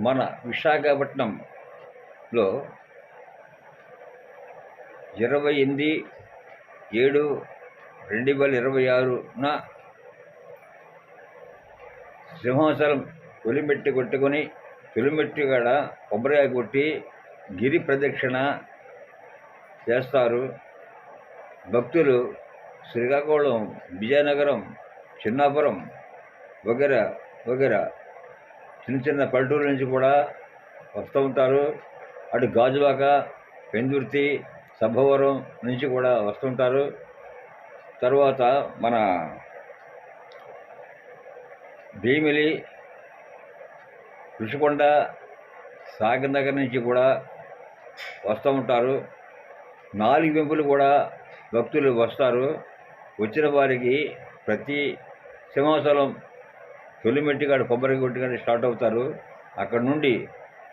మన విశాఖపట్నంలో 28/7/2026న సింహాచలం తొలిమెట్టి కొట్టుకొని తొలిమెట్టి కాడ కొబ్బరికాయ కొట్టి గిరి ప్రదక్షిణ చేస్తారు. భక్తులు శ్రీకాకుళం, విజయనగరం, చిన్నాపురం వగైరా వగైరా చిన్న చిన్న పల్లెటూరు నుంచి కూడా వస్తూ ఉంటారు. అటు గాజువాక, పెందుర్తి, సభవరం నుంచి కూడా వస్తుంటారు. తర్వాత మన భీమిలి, ఋషికొండ, సాగర్ నుంచి కూడా వస్తూ ఉంటారు. 4 వెంపులు కూడా భక్తులు వస్తారు. వచ్చిన వారికి ప్రతి సింహాచలం తొలిమెట్టిగాడు కొబ్బరి కొట్టిగాడు స్టార్ట్ అవుతారు. అక్కడ నుండి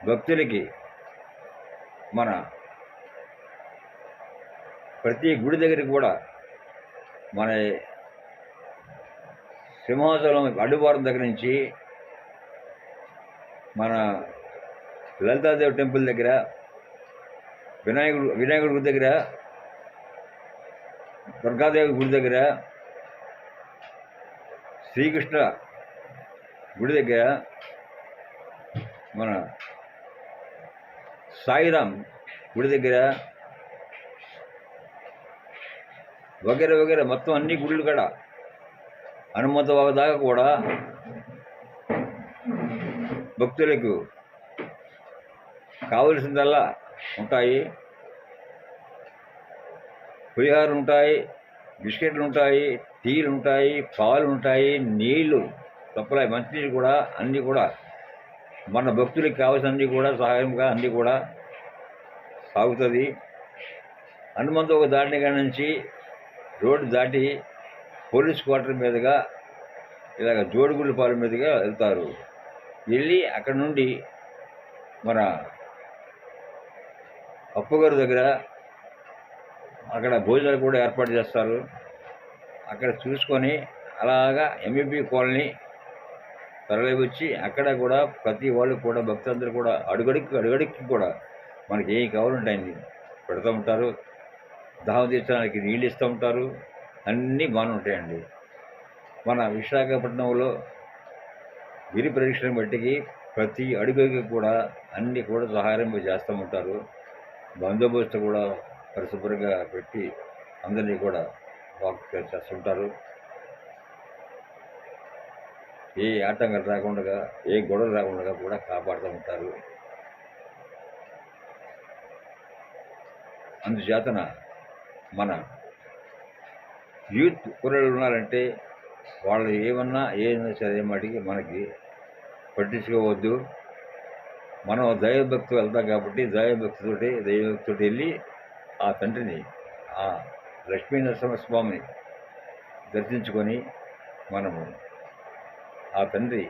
భక్తులకి మన ప్రతి గుడి దగ్గరికి కూడా మన సింహాచలం అడ్డువారం దగ్గర నుంచి మన లలితాదేవి టెంపుల్ దగ్గర, వినాయకుడి గుడి దగ్గర, దుర్గాదేవి గుడి దగ్గర, శ్రీకృష్ణ గుడి దగ్గర, మన సాయిరాం గుడి దగ్గర వగైరా వగైరా మొత్తం అన్ని గుళ్ళు కూడా హనుమంతవాగు దాకా కూడా భక్తులకు కావలసిందల్లా ఉంటాయి. పులిహారం ఉంటాయి, బిస్కెట్లు ఉంటాయి, టీలు ఉంటాయి, పాలు ఉంటాయి, నీళ్లు సప్లై, మంచినీళ్ళు కూడా అన్నీ కూడా మన భక్తులకు కావాల్సినన్నీ కూడా సహాయంగా అన్నీ కూడా సాగుతుంది. హనుమంతవాగు దాటిన కాడ నుంచి రోడ్డు దాటి పోలీస్ క్వార్టర్ మీదుగా ఇలాగ జోడుగుళ్ళపాలెం మీదుగా వెళ్తారు. వెళ్ళి అక్కడ నుండి మన అప్పగారు దగ్గర అక్కడ భోజనాలు కూడా ఏర్పాటు చేస్తారు. అక్కడ చూసుకొని అలాగా ఎంఈపీ కాలనీ తరలి వచ్చి అక్కడ కూడా ప్రతి వాళ్ళు కూడా భక్తులందరూ కూడా అడుగడికి కూడా మనకి ఏం కావాలంటే అన్ని పెడుతూ ఉంటారు. దాహం తీర్చడానికి నీళ్ళు ఇస్తూ ఉంటారు. అన్నీ బాగానే ఉంటాయండి. మన విశాఖపట్నంలో గిరి ప్రదక్షిణ బట్టికి ప్రతి అడుగుకి కూడా అన్నీ కూడా సహాయం చేస్తూ ఉంటారు. బందోబస్తు కూడా పరిశుభ్రంగా పెట్టి అందరినీ కూడా వాక్ చేస్తుంటారు. ఏ ఆటంకాలు రాకుండా, ఏ గొడవలు రాకుండా కూడా కాపాడుతూ ఉంటారు. అందుచేతన మన యూత్ కుర్రలు ఉన్నారంటే వాళ్ళు ఏమన్నా సరే మటుకి మనకి పట్టించుకోవద్దు. మనం దైవభక్తి వెళ్తాం కాబట్టి దైవభక్తితో వెళ్ళి ఆ తండ్రిని, ఆ లక్ష్మీ నరసింహస్వామిని దర్శించుకొని మనము ఆ తండ్రి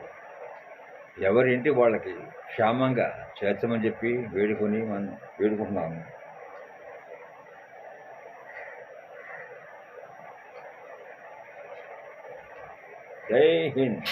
ఎవరింటి వాళ్ళకి క్షేమంగా చేర్చమని చెప్పి మనం వేడుకుంటున్నాము. జై హింద్.